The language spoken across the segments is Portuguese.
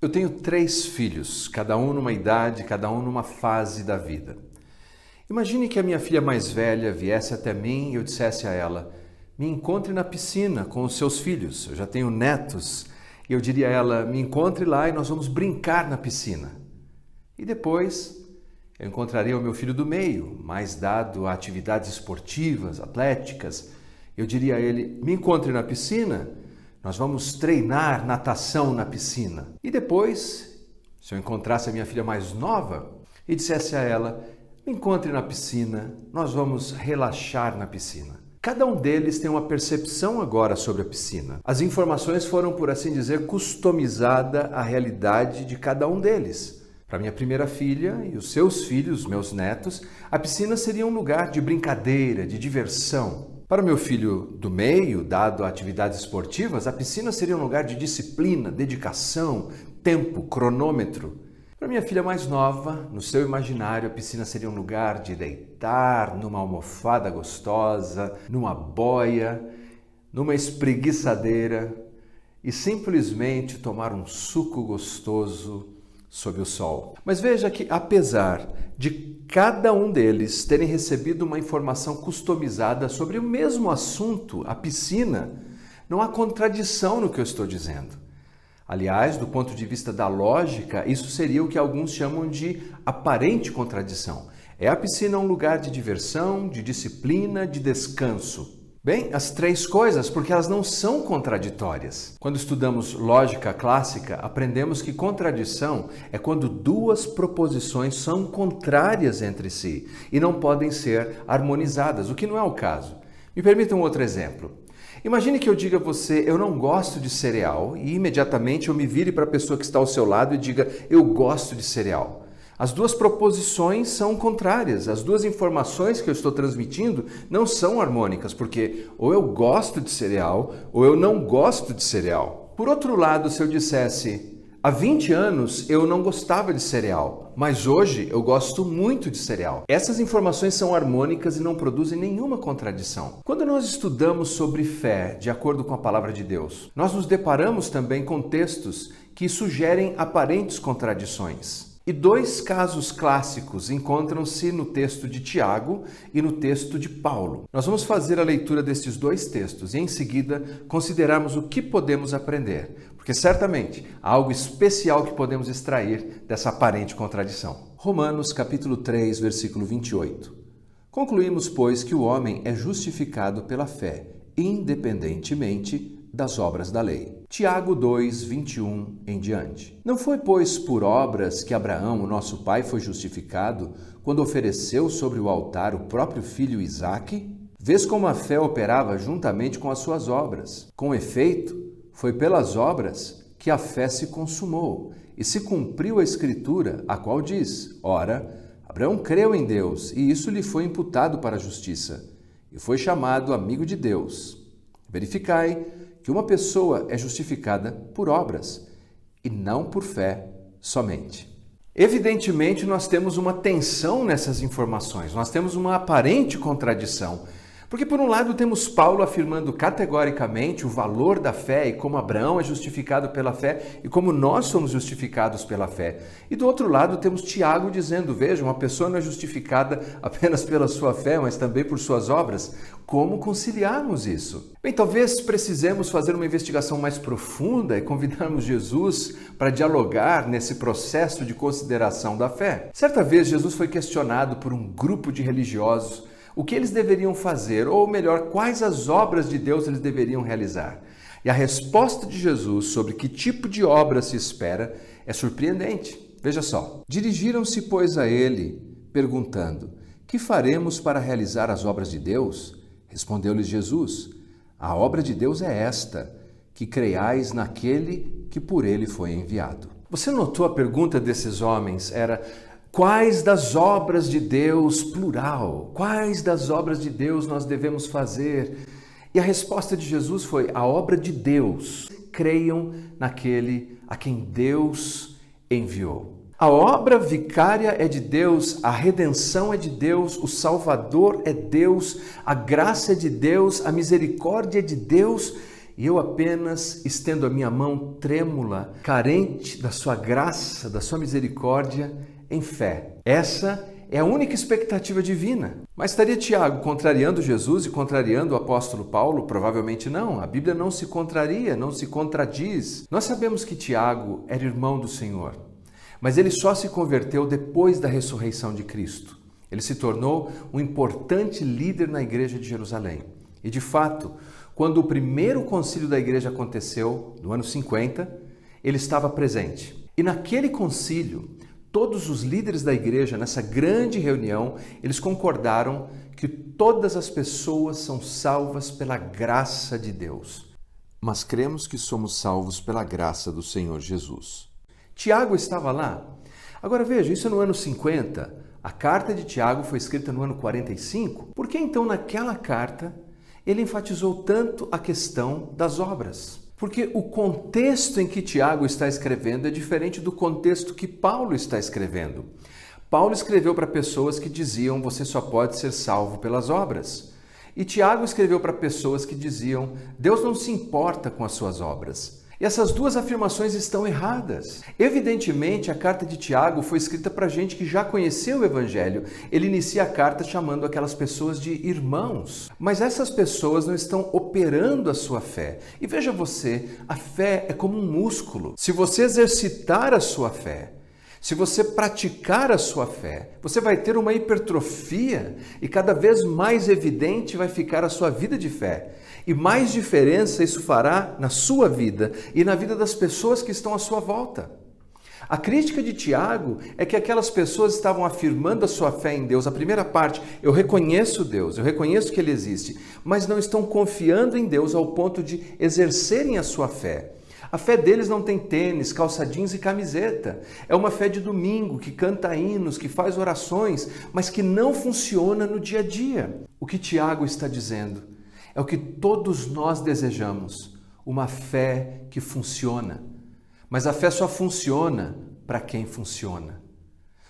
Eu tenho 3 filhos, cada um numa idade, cada um numa fase da vida. Imagine que a minha filha mais velha viesse até mim e eu dissesse a ela: me encontre na piscina com os seus filhos. Eu já tenho netos. E eu diria a ela: me encontre lá e nós vamos brincar na piscina. E depois eu encontraria o meu filho do meio, mais dado a atividades esportivas, atléticas. Eu diria a ele: me encontre na piscina, nós vamos treinar natação na piscina. E depois, se eu encontrasse a minha filha mais nova e dissesse a ela: me encontre na piscina, nós vamos relaxar na piscina. Cada um deles tem uma percepção agora sobre a piscina. As informações foram, por assim dizer, customizadas à realidade de cada um deles. Para minha primeira filha e os seus filhos, meus netos, a piscina seria um lugar de brincadeira, de diversão. Para o meu filho do meio, dado a atividades esportivas, a piscina seria um lugar de disciplina, dedicação, tempo, cronômetro. Para minha filha mais nova, no seu imaginário, a piscina seria um lugar de deitar numa almofada gostosa, numa boia, numa espreguiçadeira e simplesmente tomar um suco gostoso sob o sol. Mas veja que, apesar de cada um deles terem recebido uma informação customizada sobre o mesmo assunto, a piscina, não há contradição no que eu estou dizendo. Aliás, do ponto de vista da lógica, isso seria o que alguns chamam de aparente contradição. É a piscina um lugar de diversão, de disciplina, de descanso? Bem, as 3 coisas, porque elas não são contraditórias. Quando estudamos lógica clássica, aprendemos que contradição é quando 2 proposições são contrárias entre si e não podem ser harmonizadas, o que não é o caso. Me permita um outro exemplo. Imagine que eu diga a você: eu não gosto de cereal, e imediatamente eu me vire para a pessoa que está ao seu lado e diga: eu gosto de cereal. As 2 proposições são contrárias, as 2 informações que eu estou transmitindo não são harmônicas, porque ou eu gosto de cereal ou eu não gosto de cereal. Por outro lado, se eu dissesse: há 20 anos eu não gostava de cereal, mas hoje eu gosto muito de cereal. Essas informações são harmônicas e não produzem nenhuma contradição. Quando nós estudamos sobre fé, de acordo com a palavra de Deus, nós nos deparamos também com textos que sugerem aparentes contradições. E 2 casos clássicos encontram-se no texto de Tiago e no texto de Paulo. Nós vamos fazer a leitura destes 2 textos e, em seguida, considerarmos o que podemos aprender, porque certamente há algo especial que podemos extrair dessa aparente contradição. Romanos capítulo 3, versículo 28. Concluímos, pois, que o homem é justificado pela fé, independentemente das obras da lei. Tiago 2, 21 em diante. Não foi, pois, por obras que Abraão, o nosso pai, foi justificado quando ofereceu sobre o altar o próprio filho Isaque? Vês como a fé operava juntamente com as suas obras. Com efeito, foi pelas obras que a fé se consumou e se cumpriu a Escritura, a qual diz: ora, Abraão creu em Deus e isso lhe foi imputado para a justiça e foi chamado amigo de Deus. Verificai que uma pessoa é justificada por obras e não por fé somente. Evidentemente, nós temos uma tensão nessas informações, nós temos uma aparente contradição. Porque, por um lado, temos Paulo afirmando categoricamente o valor da fé e como Abraão é justificado pela fé e como nós somos justificados pela fé. E, do outro lado, temos Tiago dizendo: veja, uma pessoa não é justificada apenas pela sua fé, mas também por suas obras. Como conciliarmos isso? Bem, talvez precisemos fazer uma investigação mais profunda e convidarmos Jesus para dialogar nesse processo de consideração da fé. Certa vez, Jesus foi questionado por um grupo de religiosos o que eles deveriam fazer, ou melhor, quais as obras de Deus eles deveriam realizar. E a resposta de Jesus sobre que tipo de obra se espera é surpreendente. Veja só. Dirigiram-se, pois, a ele, perguntando: que faremos para realizar as obras de Deus? Respondeu-lhes Jesus: a obra de Deus é esta, que creiais naquele que por ele foi enviado. Você notou a pergunta desses homens? Era: quais das obras de Deus, plural, quais das obras de Deus nós devemos fazer? E a resposta de Jesus foi: a obra de Deus. Creiam naquele a quem Deus enviou. A obra vicária é de Deus, a redenção é de Deus, o Salvador é Deus, a graça é de Deus, a misericórdia é de Deus e eu apenas estendo a minha mão trêmula, carente da sua graça, da sua misericórdia, em fé. Essa é a única expectativa divina. Mas estaria Tiago contrariando Jesus e contrariando o apóstolo Paulo? Provavelmente não. A Bíblia não se contraria, não se contradiz. Nós sabemos que Tiago era irmão do Senhor, mas ele só se converteu depois da ressurreição de Cristo. Ele se tornou um importante líder na igreja de Jerusalém. E de fato, quando o primeiro concílio da igreja aconteceu, no ano 50, ele estava presente. E naquele concílio, todos os líderes da igreja, nessa grande reunião, eles concordaram que todas as pessoas são salvas pela graça de Deus. Mas cremos que somos salvos pela graça do Senhor Jesus. Tiago estava lá. Agora veja, isso é no ano 50. A carta de Tiago foi escrita no ano 45. Por que então naquela carta ele enfatizou tanto a questão das obras? Porque o contexto em que Tiago está escrevendo é diferente do contexto que Paulo está escrevendo. Paulo escreveu para pessoas que diziam: você só pode ser salvo pelas obras. E Tiago escreveu para pessoas que diziam: Deus não se importa com as suas obras. E essas duas afirmações estão erradas. Evidentemente, a carta de Tiago foi escrita para gente que já conheceu o Evangelho. Ele inicia a carta chamando aquelas pessoas de irmãos. Mas essas pessoas não estão operando a sua fé. E veja você, a fé é como um músculo. Se você exercitar a sua fé, se você praticar a sua fé, você vai ter uma hipertrofia e cada vez mais evidente vai ficar a sua vida de fé. E mais diferença isso fará na sua vida e na vida das pessoas que estão à sua volta. A crítica de Tiago é que aquelas pessoas estavam afirmando a sua fé em Deus. A primeira parte, eu reconheço Deus, eu reconheço que Ele existe, mas não estão confiando em Deus ao ponto de exercerem a sua fé. A fé deles não tem tênis, calça jeans e camiseta. É uma fé de domingo, que canta hinos, que faz orações, mas que não funciona no dia a dia. O que Tiago está dizendo é o que todos nós desejamos, uma fé que funciona. Mas a fé só funciona para quem funciona.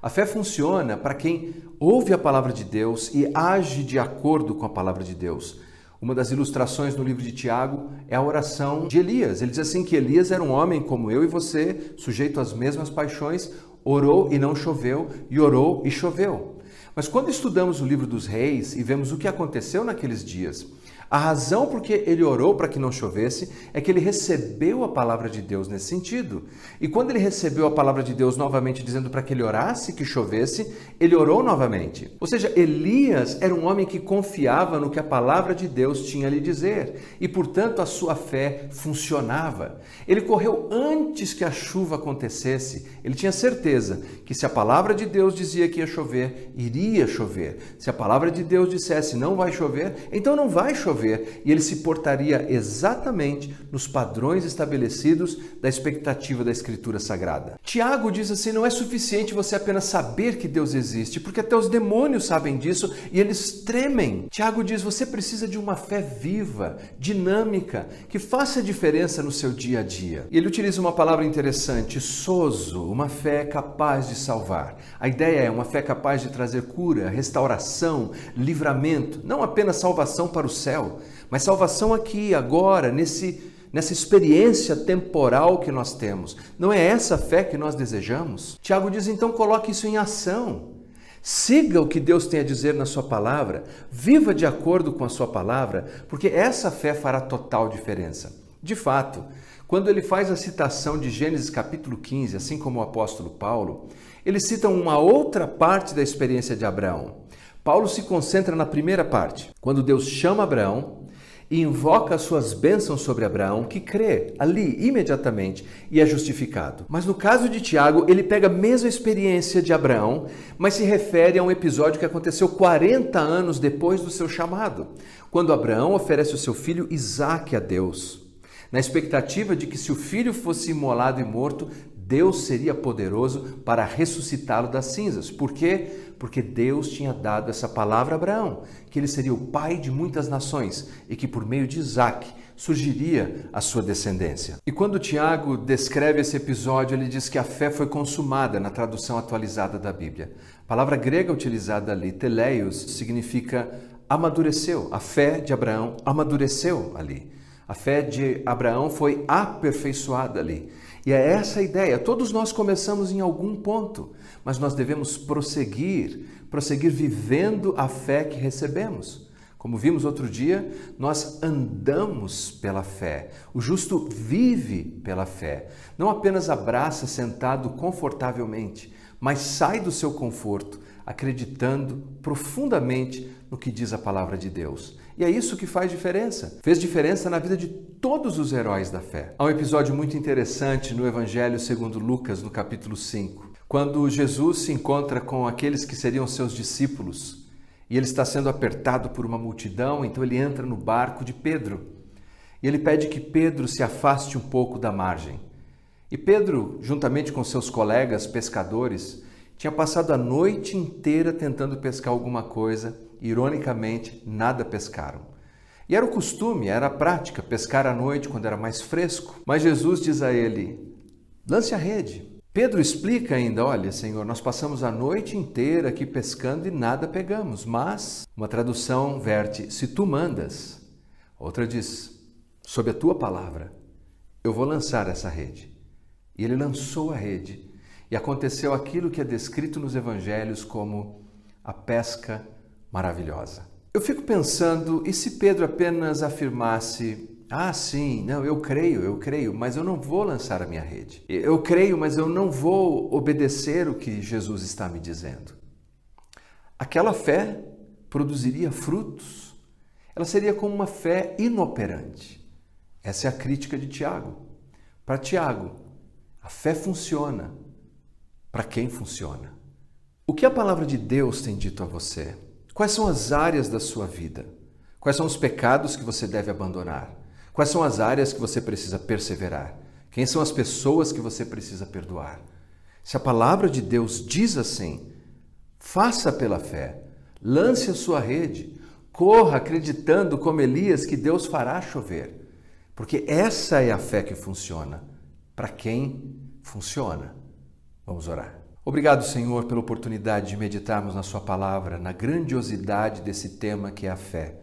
A fé funciona para quem ouve a palavra de Deus e age de acordo com a palavra de Deus. Uma das ilustrações no livro de Tiago é a oração de Elias. Ele diz assim que Elias era um homem como eu e você, sujeito às mesmas paixões, orou e não choveu, e orou e choveu. Mas quando estudamos o livro dos reis e vemos o que aconteceu naqueles dias, a razão por que ele orou para que não chovesse é que ele recebeu a palavra de Deus nesse sentido. E quando ele recebeu a palavra de Deus novamente dizendo para que ele orasse que chovesse, ele orou novamente. Ou seja, Elias era um homem que confiava no que a palavra de Deus tinha a lhe dizer e, portanto, a sua fé funcionava. Ele correu antes que a chuva acontecesse. Ele tinha certeza que se a palavra de Deus dizia que ia chover, iria chover. Se a palavra de Deus dissesse não vai chover, então não vai chover. E ele se portaria exatamente nos padrões estabelecidos da expectativa da Escritura Sagrada. Tiago diz assim, não é suficiente você apenas saber que Deus existe, porque até os demônios sabem disso e eles tremem. Tiago diz, você precisa de uma fé viva, dinâmica, que faça diferença no seu dia a dia. E ele utiliza uma palavra interessante, sozo, uma fé capaz de salvar. A ideia é uma fé capaz de trazer cura, restauração, livramento, não apenas salvação para o céu, mas salvação aqui, agora, nessa experiência temporal que nós temos. Não é essa fé que nós desejamos? Tiago diz, então coloque isso em ação. Siga o que Deus tem a dizer na sua palavra, viva de acordo com a sua palavra, porque essa fé fará total diferença. De fato, quando ele faz a citação de Gênesis capítulo 15, assim como o apóstolo Paulo, ele cita uma outra parte da experiência de Abraão. Paulo se concentra na primeira parte, quando Deus chama Abraão e invoca as suas bênçãos sobre Abraão, que crê ali imediatamente e é justificado. Mas no caso de Tiago, ele pega a mesma experiência de Abraão, mas se refere a um episódio que aconteceu 40 anos depois do seu chamado, quando Abraão oferece o seu filho Isaque a Deus, na expectativa de que se o filho fosse imolado e morto, Deus seria poderoso para ressuscitá-lo das cinzas. Por quê? Porque Deus tinha dado essa palavra a Abraão, que ele seria o pai de muitas nações e que por meio de Isaque surgiria a sua descendência. E quando Tiago descreve esse episódio, ele diz que a fé foi consumada na tradução atualizada da Bíblia. A palavra grega utilizada ali, teleios, significa amadureceu. A fé de Abraão amadureceu ali. A fé de Abraão foi aperfeiçoada ali. E é essa a ideia. Todos nós começamos em algum ponto, mas nós devemos prosseguir vivendo a fé que recebemos. Como vimos outro dia, nós andamos pela fé. O justo vive pela fé. Não apenas abraça sentado confortavelmente, mas sai do seu conforto, acreditando profundamente no que diz a palavra de Deus. E é isso que faz diferença. Fez diferença na vida de todos os heróis da fé. Há um episódio muito interessante no Evangelho segundo Lucas, no capítulo 5, quando Jesus se encontra com aqueles que seriam seus discípulos. E ele está sendo apertado por uma multidão, então ele entra no barco de Pedro. E ele pede que Pedro se afaste um pouco da margem. E Pedro, juntamente com seus colegas pescadores, tinha passado a noite inteira tentando pescar alguma coisa e, ironicamente, nada pescaram. E era o costume, era a prática, pescar à noite quando era mais fresco. Mas Jesus diz a ele, lance a rede. Pedro explica ainda, olha, Senhor, nós passamos a noite inteira aqui pescando e nada pegamos. Mas uma tradução verte, se tu mandas. Outra diz, sob a tua palavra, eu vou lançar essa rede. E ele lançou a rede. E aconteceu aquilo que é descrito nos evangelhos como a pesca maravilhosa. Eu fico pensando, e se Pedro apenas afirmasse, sim, não, eu creio, mas eu não vou lançar a minha rede. Eu creio, mas eu não vou obedecer o que Jesus está me dizendo. Aquela fé produziria frutos. Ela seria como uma fé inoperante. Essa é a crítica de Tiago. Para Tiago, a fé funciona. Para quem funciona? O que a palavra de Deus tem dito a você? Quais são as áreas da sua vida? Quais são os pecados que você deve abandonar? Quais são as áreas que você precisa perseverar? Quem são as pessoas que você precisa perdoar? Se a palavra de Deus diz assim, faça pela fé, lance a sua rede, corra acreditando como Elias que Deus fará chover. Porque essa é a fé que funciona. Para quem funciona? Vamos orar. Obrigado, Senhor, pela oportunidade de meditarmos na sua palavra, na grandiosidade desse tema que é a fé.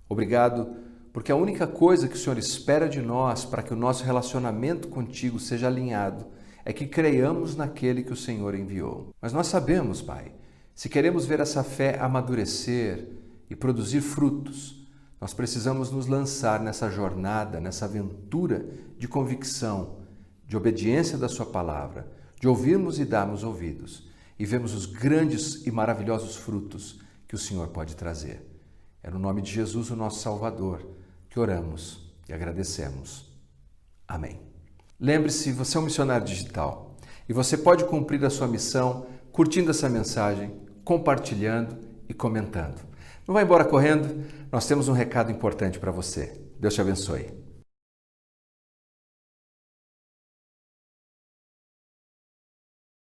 Obrigado porque a única coisa que o Senhor espera de nós para que o nosso relacionamento contigo seja alinhado é que creiamos naquele que o Senhor enviou. Mas nós sabemos, Pai, se queremos ver essa fé amadurecer e produzir frutos, nós precisamos nos lançar nessa jornada, nessa aventura de convicção, de obediência da sua palavra, de ouvirmos e darmos ouvidos e vemos os grandes e maravilhosos frutos que o Senhor pode trazer. É no nome de Jesus, o nosso Salvador, que oramos e agradecemos. Amém. Lembre-se, você é um missionário digital e você pode cumprir a sua missão curtindo essa mensagem, compartilhando e comentando. Não vá embora correndo, nós temos um recado importante para você. Deus te abençoe.